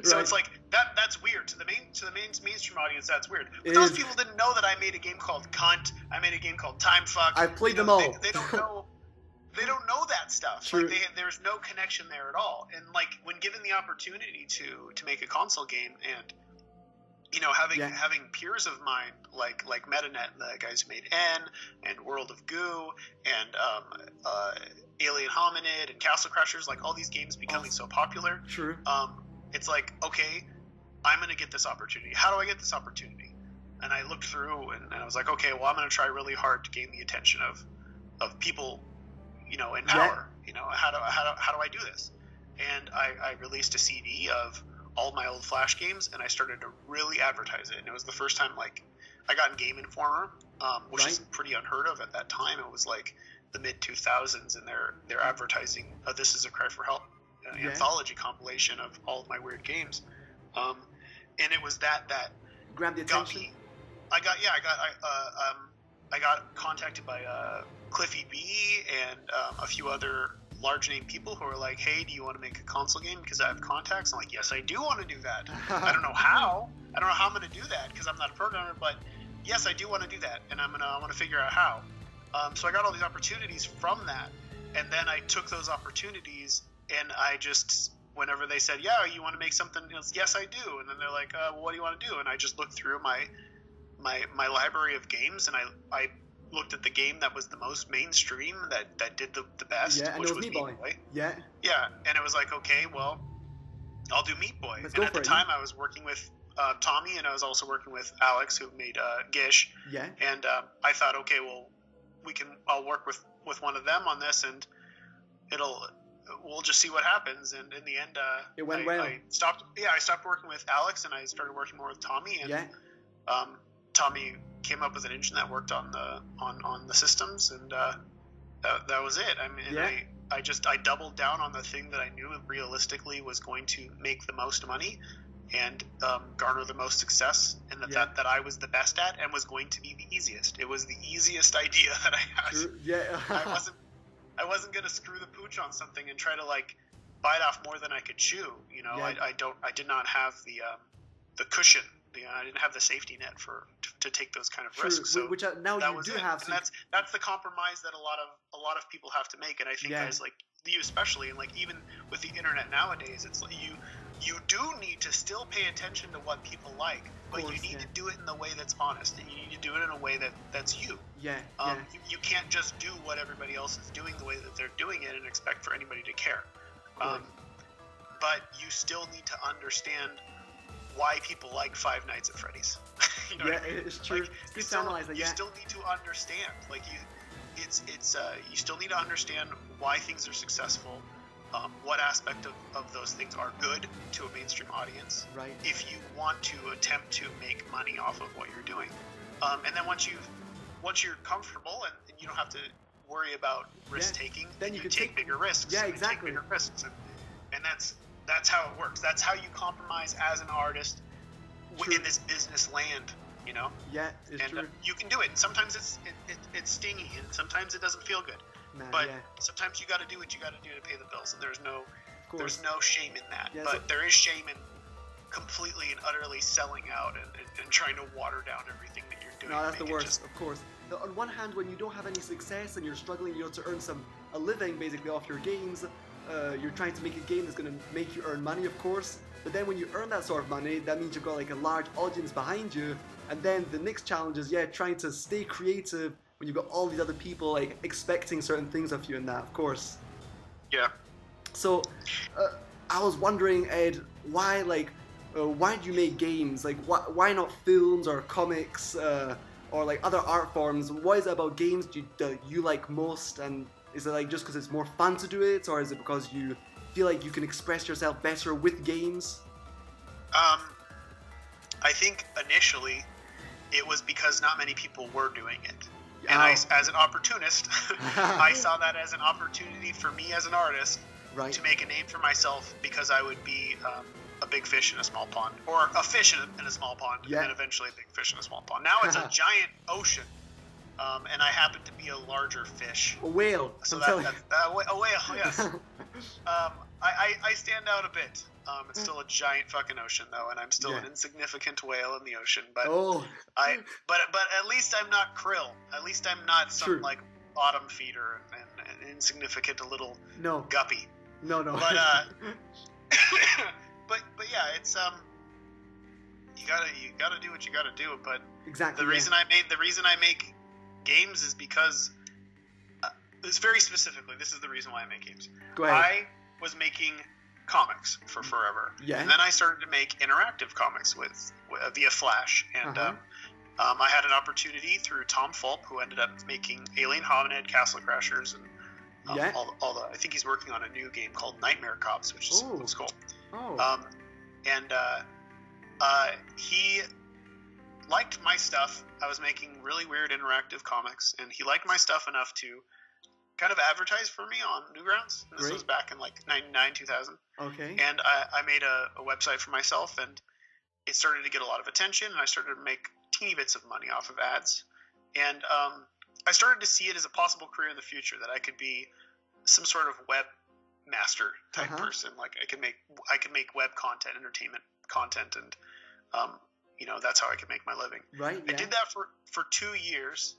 So it's like that's weird to the mainstream audience. That's weird. But those people didn't know that I made a game called Cunt. I made a game called Time Fuck. I've played them all. They don't know. They don't know that stuff. True. Like, there's no connection there at all. And like, when given the opportunity to make a console game, and having peers of mine like MetaNet, the guys who made N and World of Goo and Alien Hominid and Castle Crashers, like all these games becoming so popular. True. It's like, okay, I'm going to get this opportunity. How do I get this opportunity? And I looked through and I was like, okay, well, I'm going to try really hard to gain the attention of people, in power. How do I do this? And I released a CD of all my old Flash games, and I started to really advertise it. And it was the first time, like, I got in Game Informer, which is pretty unheard of at that time. It was like the mid 2000s, and they're advertising This Is a Cry for Help, an anthology compilation of all of my weird games. And it was that grabbed the attention. Got me. I got contacted by Cliffy B and a few other large name people who are like, hey, do you want to make a console game because I have contacts? I'm like, yes, I do want to do that. I don't know how I'm going to do that because I'm not a programmer, but yes, I do want to do that, and I want to figure out how. So I got all these opportunities from that, and then I took those opportunities, and I just, whenever they said, yeah, you want to make something else? Yes, I do. And then they're like, well, what do you want to do? And I just looked through my my library of games, and I looked at the game that was the most mainstream, that did the best, and which it was was Meat Boy. Yeah, and it was like, okay, well, I'll do Meat Boy. Let's and go at for the it, time, I was working with Tommy, and I was also working with Alex, who made Gish. Yeah. And I thought, okay, well, I'll work with one of them on this, and we'll just see what happens. And in the end, it went well. I stopped working with Alex, and I started working more with Tommy. And Tommy came up with an engine that worked on the systems, and that was it. I mean, I doubled down on the thing that I knew realistically was going to make the most money and garner the most success, and that I was the best at, and was going to be the easiest. It was the easiest idea that I had. True. Yeah. I wasn't gonna screw the pooch on something and try to like bite off more than I could chew. You know, I did not have the cushion. I didn't have the safety net to take those kind of risks. So which now you do have. And that's the compromise that a lot of people have to make. And I think guys like you especially, and like even with the internet nowadays, it's like you do need to still pay attention to what people like, but you need to do it in the way that's honest, and you need to do it in a way that's you. You can't just do what everybody else is doing the way that they're doing it and expect for anybody to care. But you still need to understand why people like Five Nights at Freddy's. You know what I mean? It's true. Like, you still need to understand. Like you still need to understand why things are successful, what aspect of those things are good to a mainstream audience. Right. If you want to attempt to make money off of what you're doing, and then once you're comfortable and you don't have to worry about risk taking, then you can take bigger risks. Yeah, exactly. Take bigger risks, and that's how it works. That's how you compromise as an artist in this business land, you know? Yeah, it's true. You can do it. And sometimes it's stingy, and sometimes it doesn't feel good. Sometimes you got to do what you got to do to pay the bills, and there's no shame in that. Yeah, but there is shame in completely and utterly selling out and trying to water down everything that you're doing. No, that's the worst, of course. On one hand, when you don't have any success and you're struggling, to earn a living basically off your games. You're trying to make a game that's going to make you earn money, of course, but then when you earn that sort of money, that means you've got like a large audience behind you, and then the next challenge is trying to stay creative when you've got all these other people like expecting certain things of you, and that, of course. Yeah. So I was wondering, Ed, why do you make games? Like why not films or comics or like other art forms? What is it about games that you like most? And is it like just because it's more fun to do it, or is it because you feel like you can express yourself better with games? I think initially it was because not many people were doing it. And I, as an opportunist, I saw that as an opportunity for me as an artist to make a name for myself, because I would be a big fish in a small pond, or a fish in a small pond, and then eventually a big fish in a small pond. Now it's a giant ocean. And I happen to be a larger fish. A whale. So a whale, yes. I stand out a bit. It's still a giant fucking ocean, though, and I'm still an insignificant whale in the ocean. But but at least I'm not krill. At least I'm not some like bottom feeder and an insignificant little guppy. No. But but yeah, it's you gotta do what you gotta do. But exactly. The reason I make games is because it's very specifically, this is the reason why I make games. Go ahead. I was making comics for forever, and then I started to make interactive comics via Flash, and I had an opportunity through Tom Fulp, who ended up making Alien Hominid, Castle Crashers, and all the. I think he's working on a new game called Nightmare Cops, which is cool. He liked my stuff. I was making really weird interactive comics, and he liked my stuff enough to kind of advertise for me on Newgrounds. This was back in like 99, 2000. Okay. And I made a website for myself, and it started to get a lot of attention, and I started to make teeny bits of money off of ads. And I started to see it as a possible career in the future, that I could be some sort of web master type person. Like I could make web content, entertainment content, and that's how I could make my living. Right. Yeah. I did that for 2 years,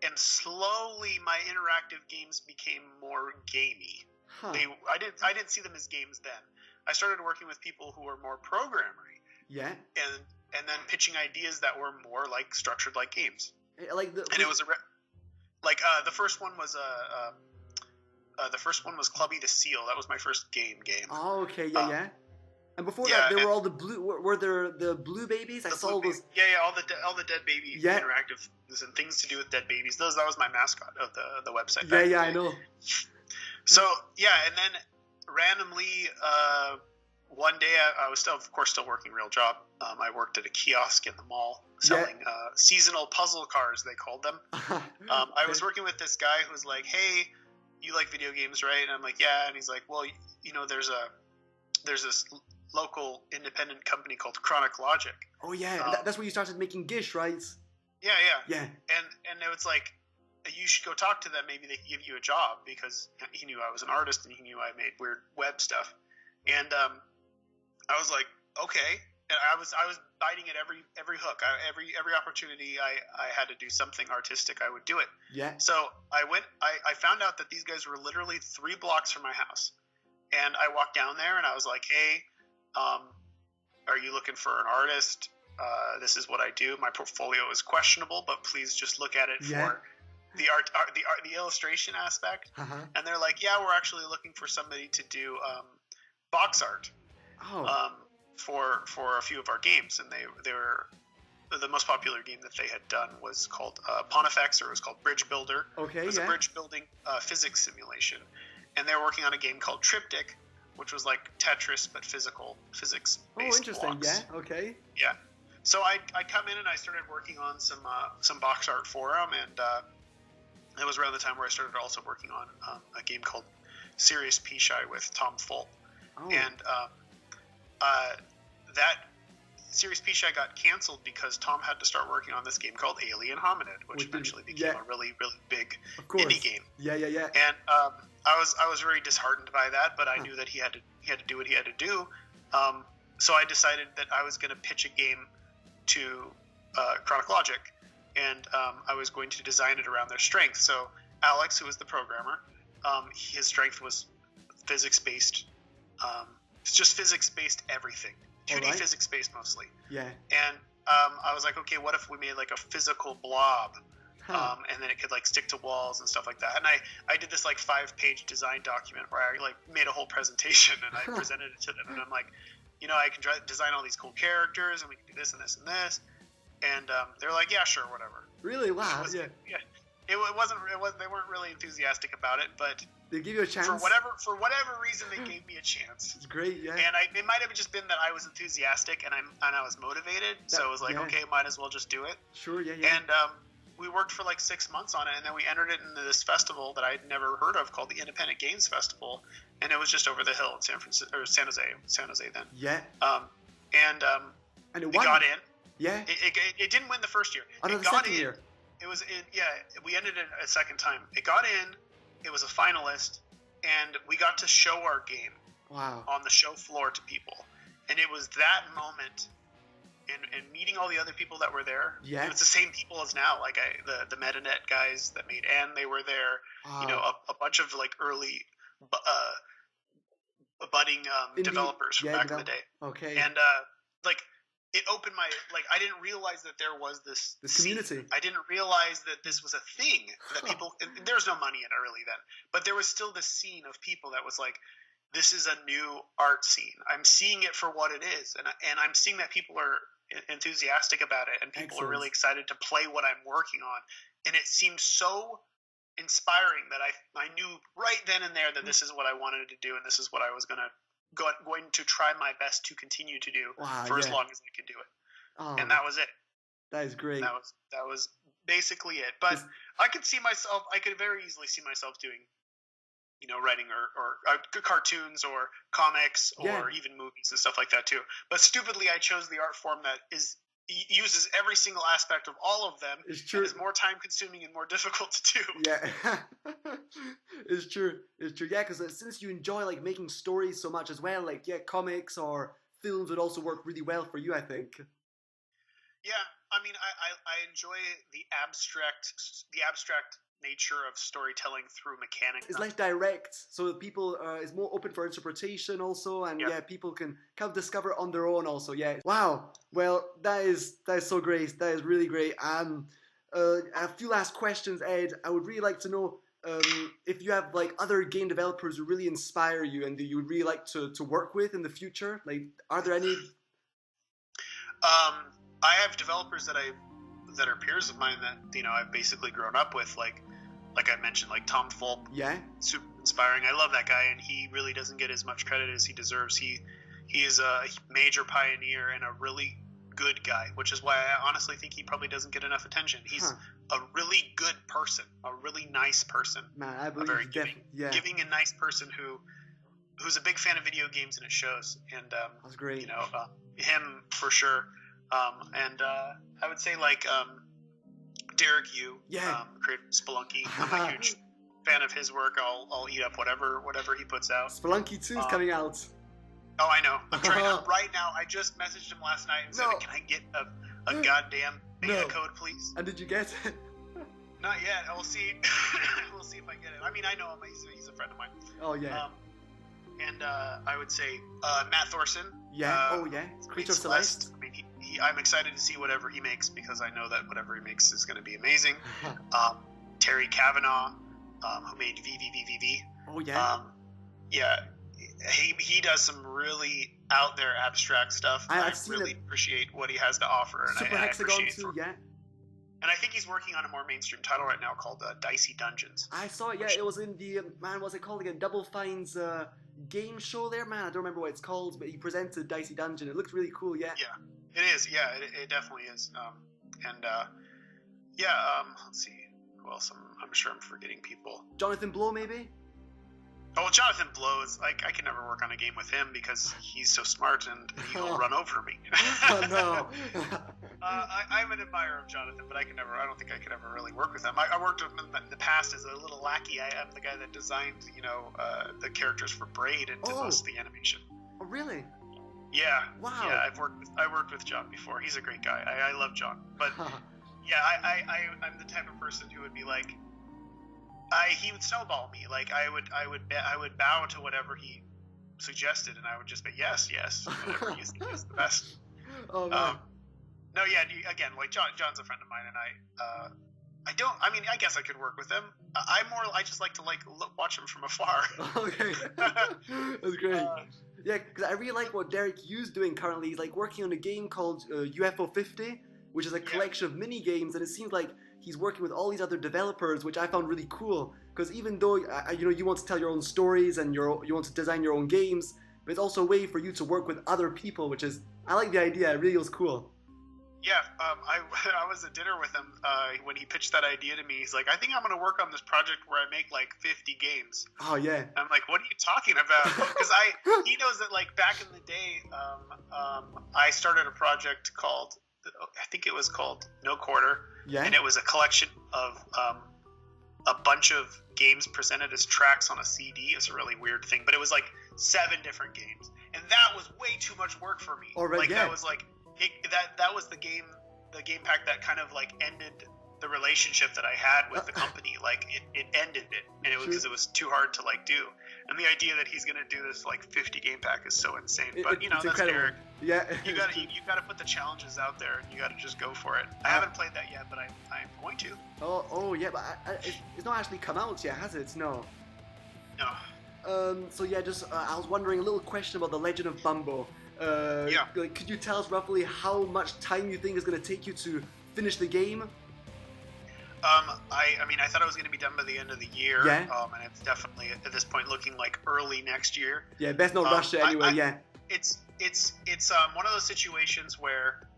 and slowly my interactive games became more gamey. I didn't see them as games then. I started working with people who were more programmery. Yeah. And and then pitching ideas that were more like structured like games. Like and it was the first one was the first one was Clubby the Seal. That was my first game. Oh, okay, yeah. And before that, there were all the blue. Were there the blue babies? I saw those. Yeah, all the dead baby interactive and things to do with dead babies. That was my mascot of the website. Yeah, I know. So and then randomly, one day I was still working real job. I worked at a kiosk in the mall selling seasonal puzzle cars, they called them. I was working with this guy who was like, "Hey, you like video games, right?" And I'm like, "Yeah." And he's like, "Well, there's this local independent company called Chronic Logic." Oh yeah, that's where you started making Gish, right? Yeah. And it was like, you should go talk to them. Maybe they can give you a job, because he knew I was an artist and he knew I made weird web stuff. And I was like, okay. And I was biting at every hook. Every opportunity I had to do something artistic, I would do it. Yeah. So I found out that these guys were literally 3 blocks from my house. And I walked down there and I was like, "Hey, are you looking for an artist? This is what I do. My portfolio is questionable, but please just look at it for the art, the illustration aspect." Uh-huh. And they're like, "Yeah, we're actually looking for somebody to do box art for a few of our games." And they were the most popular game that they had done was called Pontifex, or it was called Bridge Builder. Okay, it was a bridge building physics simulation. And they were working on a game called Triptych, which was like Tetris but physics-based. Oh, interesting. blocks. Yeah. Okay. Yeah. So I come in and I started working on some box art for them, and it was around the time where I started also working on a game called Serious P-Shy with Tom Fulp. Oh. And that Serious P-Shy got canceled because Tom had to start working on this game called Alien Hominid, which eventually became a really, really big indie game. Yeah. And I was very disheartened by that, but I knew that he had to do what he had to do. So I decided that I was going to pitch a game to Chronic Logic, and I was going to design it around their strength. So Alex, who was the programmer, his strength was physics-based. It's just physics-based everything. 2D physics-based mostly. Yeah. And I was like, okay, what if we made like a physical blob? And then it could like stick to walls and stuff like that. And I did this like 5-page design document where I like made a whole presentation and I presented it to them. And I'm like, I can design all these cool characters and we can do this and this and this. And they're like, yeah, sure, whatever. Really? Wow. Yeah. They weren't really enthusiastic about it, but they give you a chance. For whatever reason, they gave me a chance. It's great, yeah. And it might have just been that I was enthusiastic and I was motivated, so it was like, okay, might as well just do it. Sure, yeah. And we worked for like 6 months on it, and then we entered it into this festival that I'd never heard of called the Independent Games Festival, and it was just over the hill in San Jose then. Yeah. And it we got in. Yeah. It didn't win the first year. Oh, the second year. It was we ended it a second time. It got in. It was a finalist, and we got to show our game on the show floor to people. And it was that moment, and meeting all the other people that were there. Yeah. It was the same people as now. Like the MetaNet guys that made N, they were there. A bunch of like early budding developers from back in the day. Okay. And it opened my, I didn't realize that there was this community. I didn't realize that this was a thing that people, there was no money in early then, but there was still this scene of people that was like, this is a new art scene. I'm seeing it for what it is. And I'm seeing that people are enthusiastic about it, and people are really excited to play what I'm working on. And it seemed so inspiring that I knew right then and there that this is what I wanted to do, and this is what I was going to try my best to continue to do for as long as I could do it. And that was it. That is great. That was basically it. But I could very easily see myself doing, writing or cartoons or comics or even movies and stuff like that too. But stupidly, I chose the art form that uses every single aspect of all of them. It's true. And is more time consuming and more difficult to do. Yeah. It's true. Yeah, because since you enjoy like making stories so much as well, like comics or films would also work really well for you, I think. Yeah, I mean, I enjoy the abstract nature of storytelling through mechanics. It's less direct, so people is more open for interpretation also, and people can kind of discover on their own also. Yeah. Wow. Well, that is so great. That is really great. A few last questions, Ed. I would really like to know if you have like other game developers who really inspire you and that you would really like to work with in the future. Like, are there any? I have developers that are peers of mine that I've basically grown up with, like I mentioned, like Tom Fulp. Yeah. Super inspiring. I love that guy, and he really doesn't get as much credit as he deserves. He is a major pioneer and a really good guy, which is why I honestly think he probably doesn't get enough attention. He's a really good person, a really nice person. Man, I believe a very giving and nice person who's a big fan of video games, and it shows. And that's great. Him for sure. And I would say like Derek Yu, creator of Spelunky. I'm a huge fan of his work. I'll eat up whatever he puts out. Spelunky 2 is coming out. Oh, I know. I'm trying to right now. I just messaged him last night and said, "Can I get a goddamn beta code, please?" And did you get it? Not yet. We'll see. We'll see if I get it. I mean, I know him. He's a friend of mine. Oh yeah. And I would say Matt Thorson. Yeah. Creature of Celeste. I mean, I'm excited to see whatever he makes, because I know that whatever he makes is going to be amazing. Terry Kavanaugh, who made VVVVV. Oh yeah. He does some really out there abstract stuff. I really appreciate what he has to offer. And Super Hexagon too, yeah. And I think he's working on a more mainstream title right now called Dicey Dungeons. I saw it, yeah. It was in the, what's it called again? Double Fine's game show there, man. I don't remember what it's called, but he presented Dicey Dungeon. It looked really cool, yeah. Yeah, it is. Yeah, it definitely is. Let's see. Who else? I'm sure I'm forgetting people. Jonathan Blow, maybe? Oh, Jonathan Blow is like, I can never work on a game with him because he's so smart and he'll run over me. Oh no. I'm an admirer of Jonathan, but I don't think I could ever really work with him. I worked with him in the past as a little lackey. I'm the guy that designed, the characters for Braid and did most of the animation. Oh, really? Yeah. Wow. Yeah, I worked with John before. He's a great guy. I love John. But I'm the type of person who would be like, he would snowball me. Like I would bow to whatever he suggested, and I would just be yes, whatever he think is the best. Oh man. Again, like John's a friend of mine, and I guess I could work with him. I just like to watch him from afar. Okay. That's great. Yeah, because I really like what Derek Yu's doing currently. He's like working on a game called UFO 50, which is a collection of mini games, and it seems like he's working with all these other developers, which I found really cool. Because even though you want to tell your own stories and you want to design your own games, but it's also a way for you to work with other people, which is, I like the idea. It really was cool. Yeah, I was at dinner with him when he pitched that idea to me. He's like, I think I'm going to work on this project where I make like 50 games. Oh yeah. I'm like, what are you talking about? Because he knows that like back in the day, I started a project called, I think it was called No Quarter. Yeah. And it was a collection of a bunch of games presented as tracks on a CD. It's a really weird thing, but it was like 7 different games, and that was way too much work for me. That was like that was the game pack that kind of like ended the relationship that I had with the company. Like it ended it, and it was because it was too hard to like do. And the idea that he's gonna do this like 50 game pack is so insane. But that's incredible. Derek. Yeah. you gotta put the challenges out there, and you gotta just go for it. I haven't played that yet, but I'm going to. Oh yeah, but it's not actually come out yet, has it? No. No. So yeah, just I was wondering a little question about the Legend of Bumble. Like, could you tell us roughly how much time you think it's going to take you to finish the game? I thought it was going to be done by the end of the year. Yeah. And it's definitely at this point looking like early next year. Yeah, best not rush it anyway. Yeah. It's one of those situations where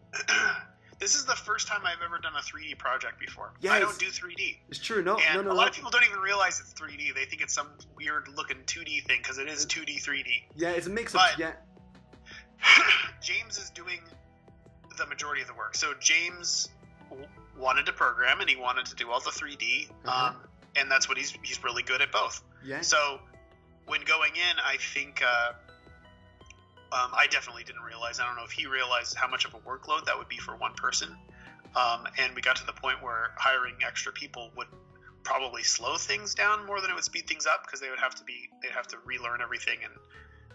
this is the first time I've ever done a 3D project before. Yeah, I don't do 3D. It's true. No. A lot of people don't even realize it's 3D. They think it's some weird looking 2D thing because it is 2D, 3D. Yeah, it's a mix of James is doing the majority of the work. So James wanted to program and he wanted to do all the 3D, and that's what he's really good at both. Yeah. So when going in, I think I definitely didn't realize. I don't know if he realized how much of a workload that would be for one person. And we got to the point where hiring extra people probably slow things down more than it would speed things up, because they'd have to relearn everything, and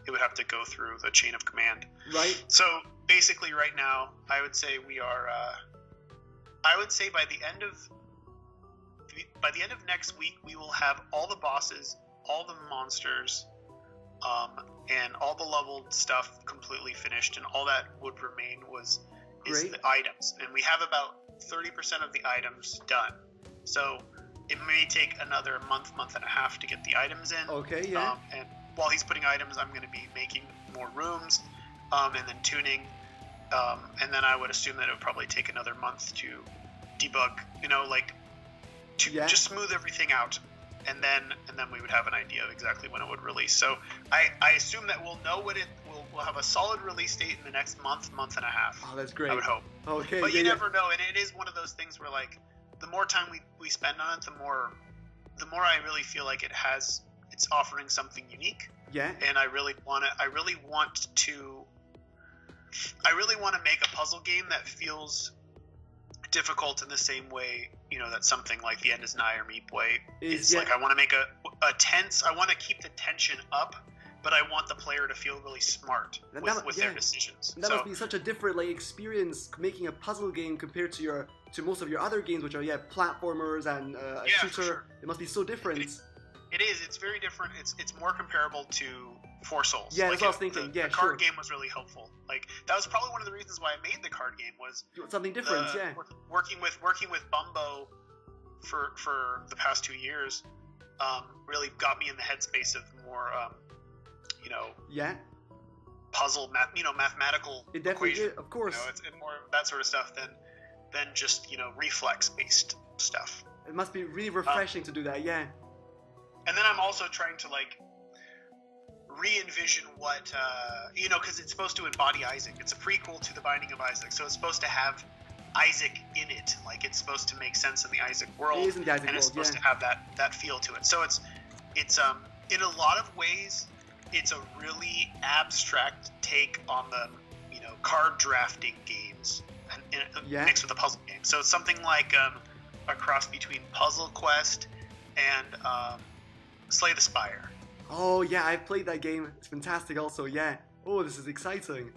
it would have to go through the chain of command. Right. So basically, right now, I would say we are. I would say by the end of next week, we will have all the bosses, all the monsters, and all the leveled stuff completely finished, and all that would remain is the items, and we have about 30% of the items done. So it may take another month and a half to get the items in. Okay, yeah. And while he's putting items, I'm going to be making more rooms, and then tuning, and then I would assume that it would probably take another month to debug, just smooth everything out, and then we would have an idea of exactly when it would release. So I assume that we'll know we'll have a solid release date in the next month and a half. Oh, that's great. I would hope. Okay. But you never know, and it is one of those things where, like, the more time we spend on it, the more I really feel like it's offering something unique. Yeah. And I really want to make a puzzle game that feels difficult in the same way, that something like The End is Nigh or Meep Way is. Like, I want to make a tense. I want to keep the tension up, but I want the player to feel really smart with their decisions. That must be such a different experience making a puzzle game compared to most of your other games, which are platformers and a shooter. Sure. It must be so different. It is. It's very different. It's more comparable to Four Souls. Yeah, that's what I was thinking. The card game was really helpful. Like, that was probably one of the reasons why I made the card game, was something different. Working with Bumble for the past 2 years really got me in the headspace of more puzzle mathematical it definitely equation. Did, of course. It's more that sort of stuff than just reflex based stuff. It must be really refreshing to do that. Yeah. And then I'm also trying to re-envision what because it's supposed to embody Isaac. It's a prequel to The Binding of Isaac, so it's supposed to have Isaac in it. Like, it's supposed to make sense in the Isaac world, it is in the Isaac and it's supposed to have that feel to it. So it's in a lot of ways, it's a really abstract take on the card drafting games and mixed with a puzzle game. So it's something like a cross between Puzzle Quest and Slay the Spire. Oh yeah, I've played that game. It's fantastic. Also, yeah. Oh, this is exciting.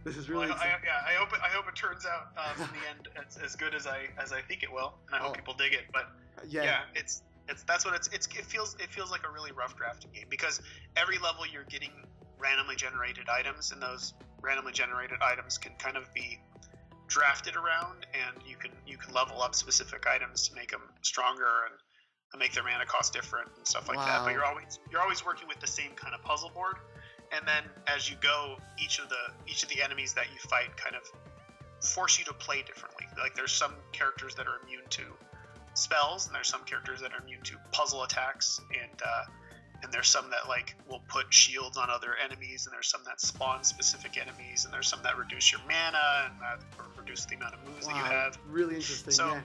This is really. Exciting. I hope it turns out in the end as good as I think it will, and I hope people dig it. But it feels like a really rough drafting game, because every level you're getting randomly generated items, and those randomly generated items can kind of be drafted around, and you can level up specific items to make them stronger and make their mana cost different and stuff like that. But you're always working with the same kind of puzzle board, and then as you go, each of the enemies that you fight kind of force you to play differently. Like, there's some characters that are immune to spells, and there's some characters that are immune to puzzle attacks, and there's some that will put shields on other enemies, and there's some that spawn specific enemies, and there's some that reduce your mana and that reduce the amount of moves that you have. Really interesting. So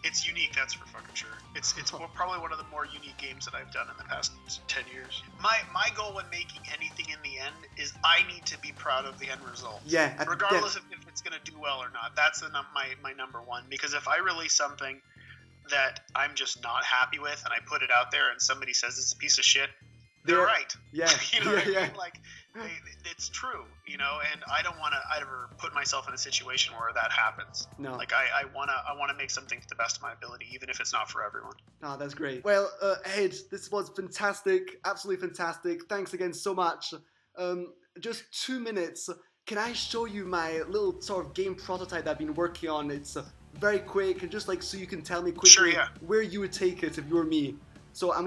it's unique, that's for fucking sure. It's probably one of the more unique games that I've done in the past 10 years. My goal when making anything in the end is I need to be proud of the end result. Yeah. Regardless of if it's going to do well or not. That's my number one. Because if I release something that I'm just not happy with, and I put it out there and somebody says it's a piece of shit, they're right. Yeah. You know what I mean? Like, it's true, and I don't want to ever put myself in a situation where that happens. No. Like, I want to make something to the best of my ability, even if it's not for everyone. Oh, that's great. Well, Ed, this was fantastic. Absolutely fantastic. Thanks again so much. Just 2 minutes. Can I show you my little sort of game prototype that I've been working on? It's very quick, and just so you can tell me quickly where you would take it if you were me. So I'm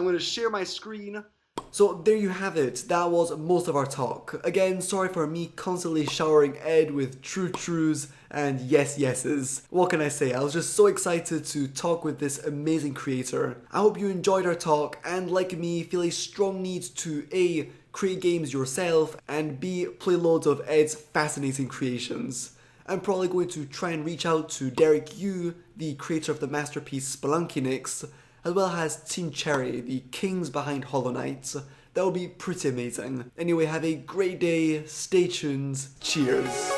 gonna share my screen. So there you have it. That was most of our talk. Again, sorry for me constantly showering Ed with trues and yeses. What can I say? I was just so excited to talk with this amazing creator. I hope you enjoyed our talk and, like me, feel a strong need to A, create games yourself, and B, play loads of Ed's fascinating creations. I'm probably going to try and reach out to Derek Yu, the creator of the masterpiece Spelunky Nix, as well as Team Cherry, the kings behind Hollow Knight. That would be pretty amazing. Anyway, have a great day, stay tuned, cheers.